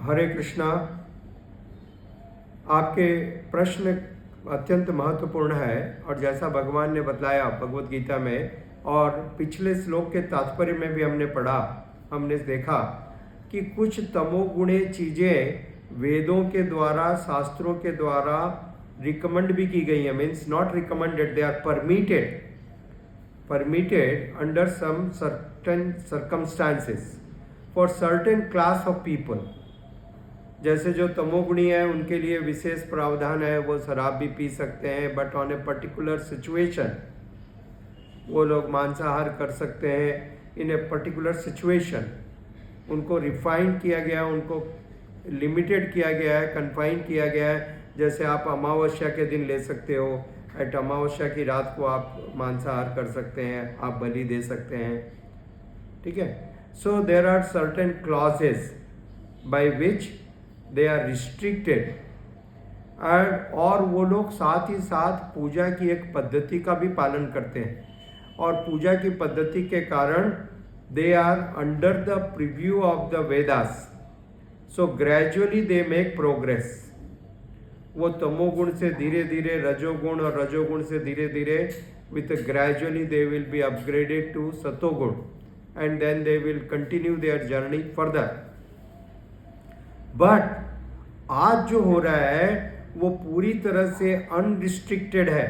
हरे कृष्णा। आपके प्रश्न अत्यंत महत्वपूर्ण है और जैसा भगवान ने बतलाया भगवत गीता में और पिछले श्लोक के तात्पर्य में भी हमने पढ़ा, हमने देखा कि कुछ तमोगुणी चीज़ें वेदों के द्वारा, शास्त्रों के द्वारा रिकमेंड भी की गई है। Means not recommended, they are permitted under some certain circumstances for certain class of people। जैसे जो तमोगुणी है उनके लिए विशेष प्रावधान है, वो शराब भी पी सकते हैं, but on a particular situation. वो लोग मांसाहार कर सकते हैं इन ए पर्टिकुलर सिचुएशन। उनको रिफाइंड किया गया, उनको लिमिटेड किया गया है, कन्फाइन किया गया है। जैसे आप अमावस्या के दिन ले सकते हो, एट अमावस्या की रात को आप मांसाहार कर सकते हैं, आप बलि दे सकते हैं, ठीक है। So there are certain clauses by which they are restricted and, और वो लोग साथ ही साथ पूजा की एक पद्धति का भी पालन करते हैं और पूजा की पद्धति के कारण they are under the preview of the Vedas. So gradually they make progress. वो तमोगुण से धीरे धीरे रजोगुण और रजोगुण से धीरे धीरे with gradually they will be upgraded to सतोगुण and then they will continue their journey further. But आज जो हो रहा है वो पूरी तरह से अनरिस्ट्रिक्टेड है।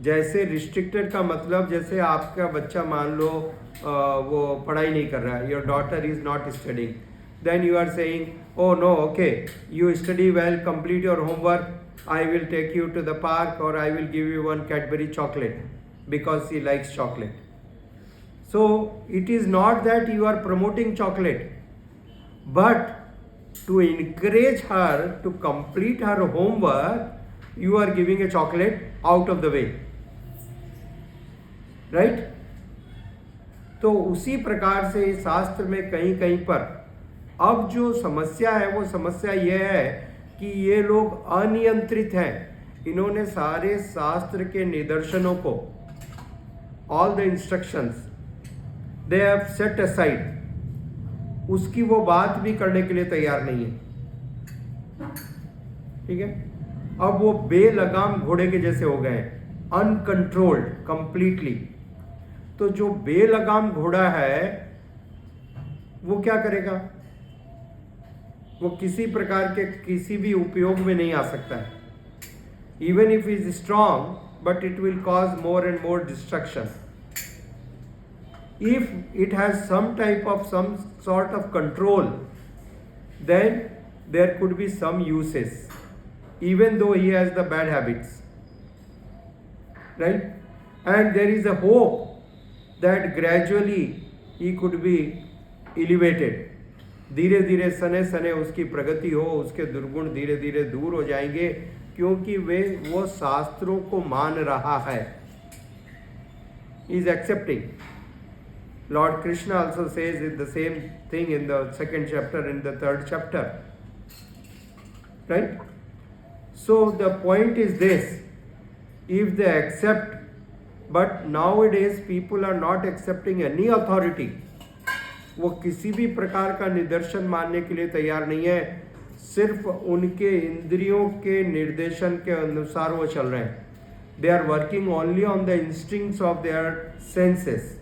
जैसे रिस्ट्रिक्टेड का मतलब, जैसे आपका बच्चा मान लो वो पढ़ाई नहीं कर रहा है, your daughter is not studying, then you are saying, oh no, okay, you study well, complete your homework, I will take you to the park or I will give you one Cadbury chocolate because she likes chocolate. So it is not that you are promoting chocolate, but to encourage her to complete her homework, you are giving a chocolate out of the way, right? तो उसी प्रकार से शास्त्र में कहीं कहीं पर अब जो समस्या है वो समस्या यह है कि ये लोग अनियंत्रित हैं। इन्होंने सारे शास्त्र के निदर्शनों को, all the instructions they have set aside, उसकी वो बात भी करने के लिए तैयार नहीं है, ठीक है। अब वो बेलगाम घोड़े के जैसे हो गए हैं, अनकंट्रोल्ड कंप्लीटली। तो जो बेलगाम घोड़ा है वो क्या करेगा? वो किसी प्रकार के किसी भी उपयोग में नहीं आ सकता है। Even if is strong, but it will cause more and more destruction. If it has some type of some sort of control, then there could be some uses, even though he has the bad habits, right? And there is a hope that gradually he could be elevated. धीरे धीरे सने सने उसकी प्रगति हो, उसके दुर्गुण धीरे धीरे दूर हो जाएंगे, क्योंकि वो शास्त्रों को मान रहा है, is accepting. Lord Krishna also says the same thing in the second chapter, in the third chapter, right? So the point is this, if they accept, but now it is people are not accepting any authority. वो किसी भी प्रकार का निदर्शन मानने के लिए तैयार नहीं है, सिर्फ उनके इंद्रियों के निर्देशन के अनुसार वो चल रहे हैं। They are working only on the instincts of their senses,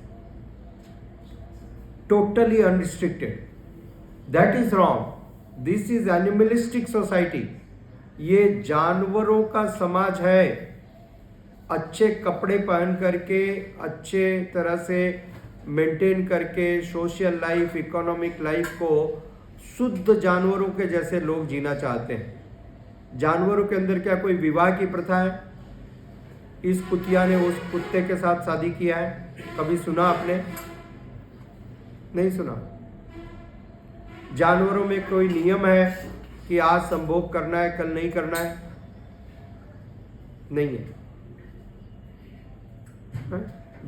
totally unrestricted. That is wrong. This is animalistic society. ये जानवरों का समाज है। अच्छे कपड़े पहन करके, अच्छे तरह से मेंटेन करके, सोशल लाइफ, इकोनॉमिक लाइफ को शुद्ध जानवरों के जैसे लोग जीना चाहते हैं। जानवरों के अंदर क्या कोई विवाह की प्रथा है? इस कुतिया ने उस कुत्ते के साथ शादी किया है, कभी सुना आपने? नहीं सुना। जानवरों में कोई नियम है कि आज संभोग करना है, कल नहीं करना है? नहीं है।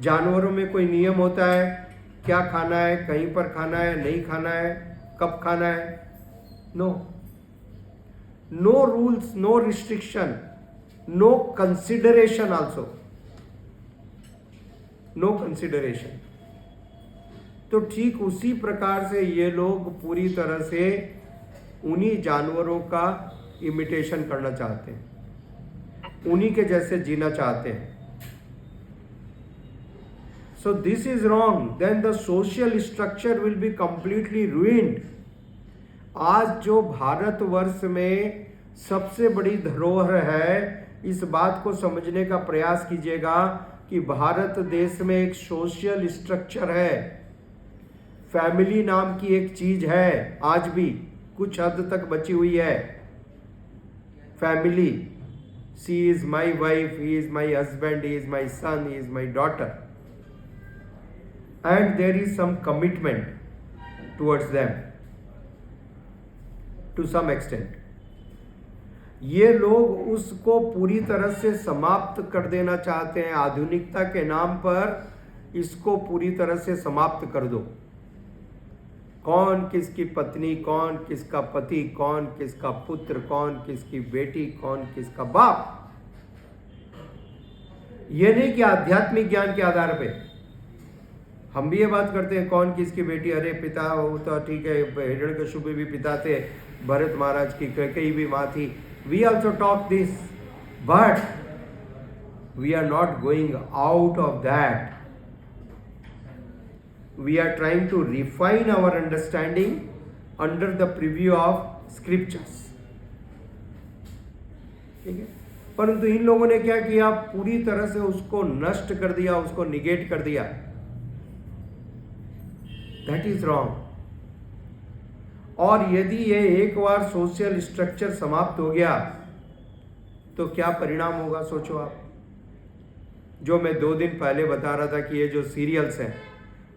जानवरों में कोई नियम होता है, क्या खाना है, कहीं पर खाना है, नहीं खाना है, कब खाना है? No, no rules, no restriction, no consideration also, no consideration, तो ठीक उसी प्रकार से ये लोग पूरी तरह से उन्हीं जानवरों का इमिटेशन करना चाहते हैं, उन्हीं के जैसे जीना चाहते हैं। So this is wrong. Then the social structure will be completely ruined. आज जो भारतवर्ष में सबसे बड़ी धरोहर है, इस बात को समझने का प्रयास कीजिएगा कि भारत देश में एक सोशल स्ट्रक्चर है, फैमिली नाम की एक चीज है, आज भी कुछ हद तक बची हुई है। Family, she is my wife, he is my husband, he is my son, he is my daughter, and there is some commitment towards them to some extent. ये लोग उसको पूरी तरह से समाप्त कर देना चाहते हैं। आधुनिकता के नाम पर इसको पूरी तरह से समाप्त कर दो। कौन किसकी पत्नी, कौन किसका पति, कौन किसका पुत्र, कौन किसकी बेटी, कौन किसका बाप। ये नहीं कि आध्यात्मिक ज्ञान के आधार पे हम भी ये बात करते हैं कौन किसकी बेटी, अरे पिता हो तो ठीक है, हिरण्यकशिपु भी पिता थे, भरत महाराज की कैकेयी भी माँ थी। We also talk this, but we are not going out of that. We are trying to refine our understanding under the preview of scriptures. ठीक है, परंतु इन लोगों ने क्या किया, पूरी तरह से उसको नष्ट कर दिया, उसको निगेट कर दिया। That is wrong. और यदि ये एक बार सोशल स्ट्रक्चर समाप्त हो गया तो क्या परिणाम होगा, सोचो आप। जो मैं 2 दिन पहले बता रहा था कि ये जो सीरियल्स हैं,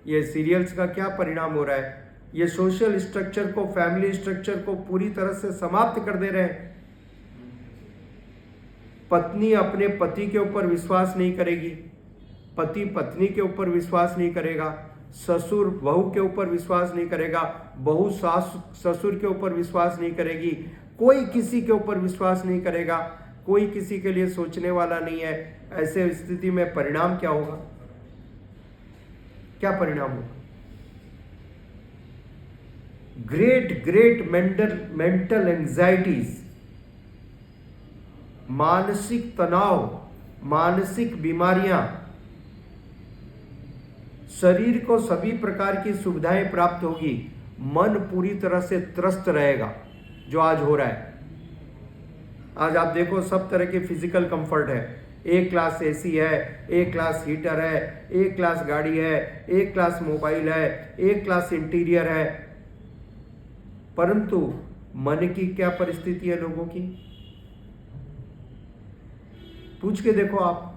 ये सीरियल्स का क्या परिणाम हो रहा है, ये सोशल स्ट्रक्चर को, फैमिली स्ट्रक्चर को पूरी तरह से समाप्त कर दे रहे हैं। पत्नी अपने पति के ऊपर विश्वास नहीं करेगी, पति पत्नी के ऊपर विश्वास नहीं करेगा, ससुर बहू के ऊपर विश्वास नहीं करेगा, बहू सास ससुर के ऊपर विश्वास नहीं करेगी, कोई किसी के ऊपर विश्वास नहीं करेगा, कोई किसी के लिए सोचने वाला नहीं है। ऐसे स्थिति में परिणाम क्या होगा, क्या परिणाम होगा? ग्रेट मेंटल एंजाइटीज, मानसिक तनाव, मानसिक बीमारियां, शरीर को सभी प्रकार की सुविधाएं प्राप्त होगी, मन पूरी तरह से त्रस्त रहेगा, जो आज हो रहा है। आज आप देखो सब तरह के फिजिकल कंफर्ट है, एक क्लास एसी है, एक क्लास हीटर है, एक क्लास गाड़ी है, एक क्लास मोबाइल है, एक क्लास इंटीरियर है, परंतु मन की क्या परिस्थिति है लोगों की, पूछ के देखो आप।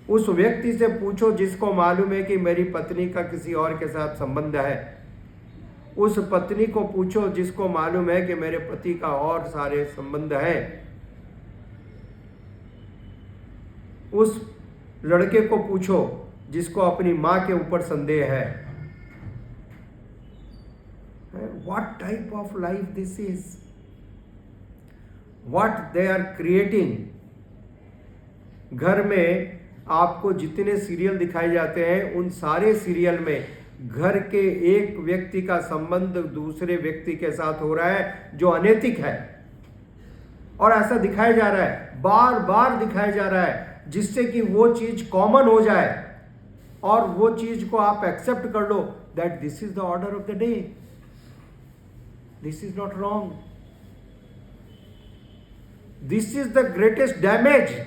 उस व्यक्ति से पूछो जिसको मालूम है कि मेरी पत्नी का किसी और के साथ संबंध है, उस पत्नी को पूछो जिसको मालूम है कि मेरे पति का और सारे संबंध है, उस लड़के को पूछो जिसको अपनी मां के ऊपर संदेह है। What type of life this is? What they are creating? घर में आपको जितने सीरियल दिखाए जाते हैं, उन सारे सीरियल में घर के एक व्यक्ति का संबंध दूसरे व्यक्ति के साथ हो रहा है जो अनैतिक है, और ऐसा दिखाया जा रहा है, बार बार दिखाया जा रहा है, जिससे कि वो चीज कॉमन हो जाए और वो चीज को आप एक्सेप्ट कर लो that this is the order of the day, this is not wrong, this is the greatest damage.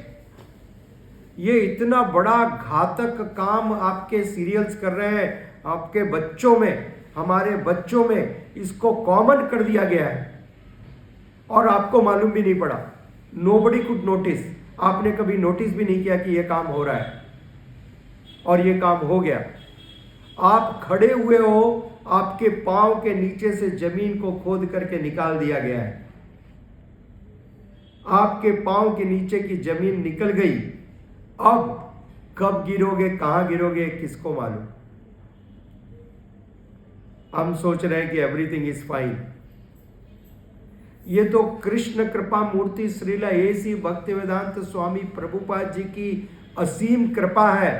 ये इतना बड़ा घातक काम आपके सीरियल्स कर रहे हैं, आपके बच्चों में, हमारे बच्चों में इसको कॉमन कर दिया गया है और आपको मालूम भी नहीं पड़ा। नोबडी कुड नोटिस, आपने कभी नोटिस भी नहीं किया कि यह काम हो रहा है और ये काम हो गया। आप खड़े हुए हो, आपके पांव के नीचे से जमीन को खोद करके निकाल दिया गया है, आपके पांव के नीचे की जमीन निकल गई। अब कब गिरोगे, कहां गिरोगे, किसको मालूम। हम सोच रहे हैं कि एवरीथिंग इज फाइन। ये तो कृष्ण कृपा मूर्ति श्रील ऐसी भक्तिवेदांत स्वामी प्रभुपाद जी की असीम कृपा है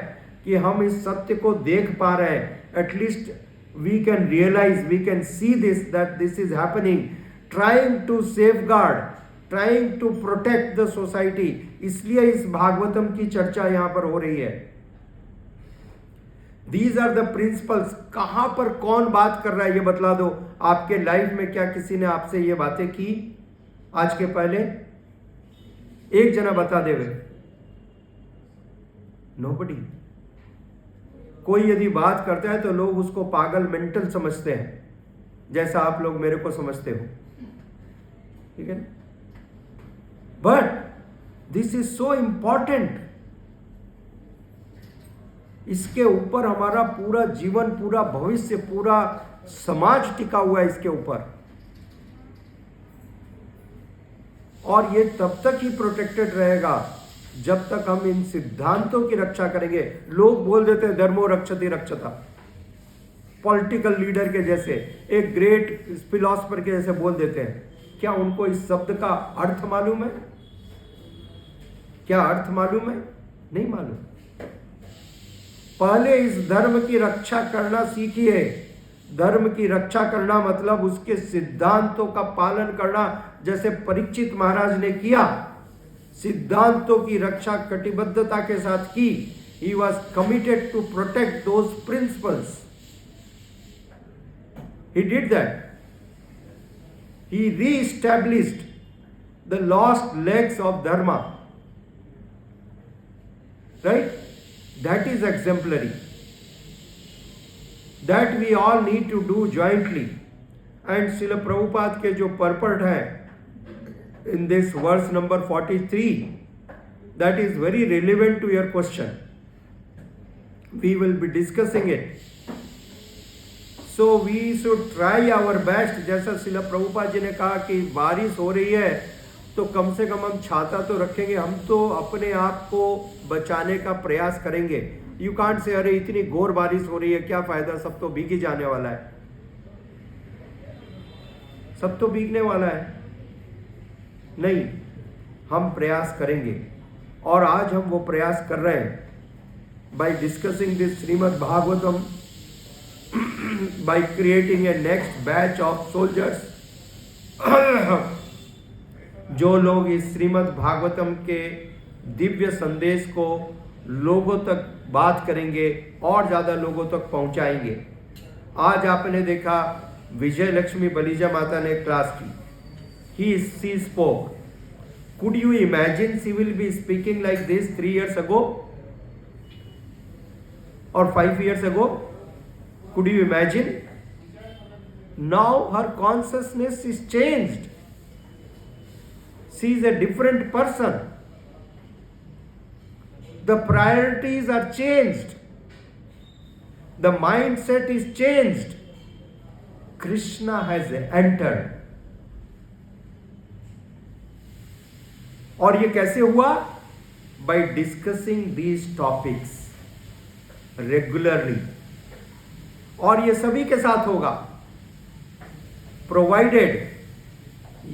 कि हम इस सत्य को देख पा रहे हैं at least we can realize, we can see this, that this is happening, trying to safeguard, trying to protect the society. इसलिए इस भागवतम की चर्चा यहां पर हो रही है. These are the principles. कहां पर कौन बात कर रहा है ये बतला दो. आपके लाइफ में क्या किसी ने आपसे ये बातें की आज के पहले? एक जना बता देवे. Nobody. कोई यदि बात करता है तो लोग उसको पागल, मेंटल समझते हैं, जैसा आप लोग मेरे को समझते हो. ठीक है. But this is so important. इसके ऊपर हमारा पूरा जीवन, पूरा भविष्य, पूरा समाज टिका हुआ है इसके ऊपर. और ये तब तक ही प्रोटेक्टेड रहेगा जब तक हम इन सिद्धांतों की रक्षा करेंगे. लोग बोल देते हैं धर्मो रक्षति रक्षता, पॉलिटिकल लीडर के जैसे, एक ग्रेट फिलोसफर के जैसे बोल देते हैं. क्या उनको इस शब्द का अर्थ मालूम है? क्या अर्थ मालूम है? नहीं मालूम. पहले इस धर्म की रक्षा करना सीखिए. धर्म की रक्षा करना मतलब उसके सिद्धांतों का पालन करना, जैसे परीक्षित महाराज ने किया. सिद्धांतों की रक्षा कटिबद्धता के साथ की. He was committed to protect those principles. He did that. He re-established the lost legs of dharma. Right? That is exemplary. That we all need to do jointly. And Srila Prabhupada के जो purport है in this verse number 43, that is very relevant to your question. We will be discussing it. So we should try our best. जैसा शिला प्रभुपाद जी ने कहा कि बारिश हो रही है तो कम से कम हम छाता तो रखेंगे. हम तो अपने आप को बचाने का प्रयास करेंगे. यू कांट से अरे इतनी घोर बारिश हो रही है, क्या फायदा, सब तो भीग ही जाने वाला है. सब तो भीगने वाला है. नहीं, हम प्रयास करेंगे. और आज हम वो प्रयास कर रहे हैं. By discussing this Srimad Bhagavatam, by creating a next batch of soldiers, जो लोग इस श्रीमद् भागवतम के दिव्य संदेश को लोगों तक बात करेंगे और ज़्यादा लोगों तक पहुंचाएंगे. आज आपने देखा विजय लक्ष्मी बलीजा माता ने क्लास की. She spoke. Could you imagine she will be speaking like this 3 years ago or 5 years ago? Could you imagine? Now her consciousness is changed. She is a different person. The priorities are changed. The mindset is changed. Krishna has entered. और ये कैसे हुआ? By discussing these topics regularly. और ये सभी के साथ होगा, provided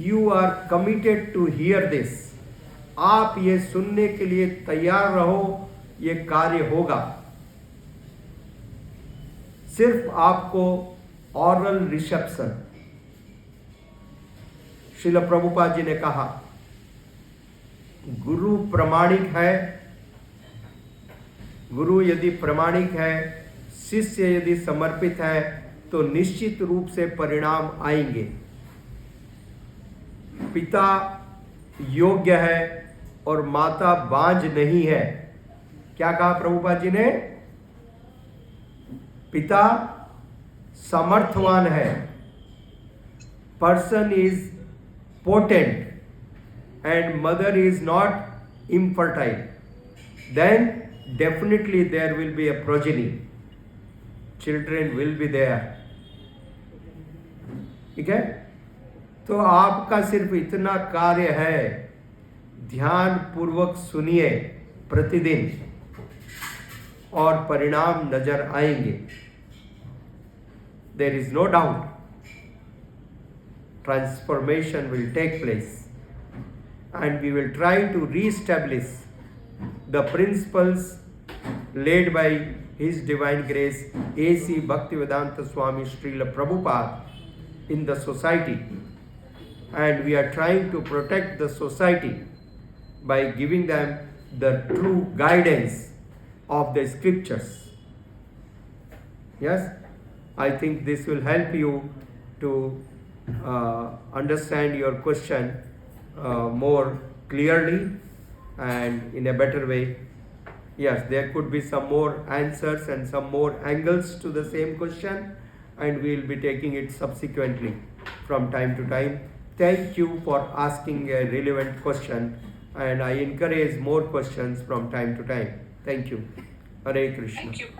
you are committed to hear this. आप ये सुनने के लिए तैयार रहो, ये कार्य होगा. सिर्फ आपको ऑरल रिसेप्शन. श्रील प्रभुपाद जी ने कहा गुरु प्रमाणिक है. गुरु यदि प्रमाणिक है, शिष्य यदि समर्पित है, तो निश्चित रूप से परिणाम आएंगे. पिता योग्य है और माता बांझ नहीं है. क्या कहा प्रभुपाद जी ने? पिता समर्थवान है. Person is potent and mother is not infertile. Then definitely there will be a progeny. Children will be there. ठीक है? तो आपका सिर्फ इतना कार्य है, ध्यान पूर्वक सुनिए प्रतिदिन और परिणाम नजर आएंगे. There is no doubt. Transformation will take place. And we will try to re-establish the principles laid by His Divine Grace A.C. Bhaktivedanta Swami Srila Prabhupada in the society, and we are trying to protect the society by giving them the true guidance of the scriptures. Yes, I think this will help you to understand your question more clearly and in a better way. Yes, there could be some more answers and some more angles to the same question, and we will be taking it subsequently from time to time. Thank you for asking a relevant question, and I encourage more questions from time to time. Thank you. Hare Krishna. Thank you.